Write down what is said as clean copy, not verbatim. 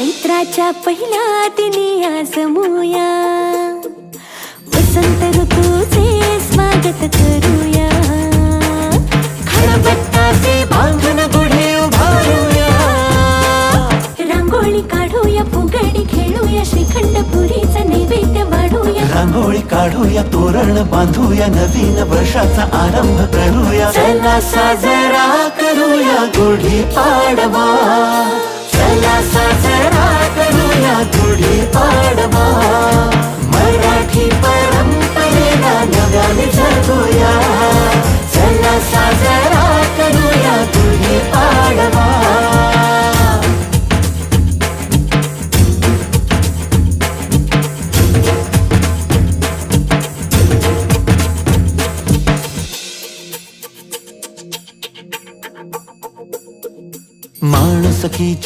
चैत्राच्या पहिल्या दिनी आज जमूया, वसंत ऋतूचे स्वागत करूया. खळबत्ताचे बांधून गुढी उभारूया, रांगोळी काढूया, फुगडी खेळूया, श्रीखंड पुरीचा नैवेद्य वाढूया. रांगोळी काढूया, तोरण बांधूया, नवीन वर्षाचा आरंभ करूया. चला साजरा करूया गुढी पाडवा, चला साजरा करूया गुढी पाडवा. मराठी परंपरेला नव्याने जगूया, चला साजरा करूया गुढी पाडवा. माणुसकी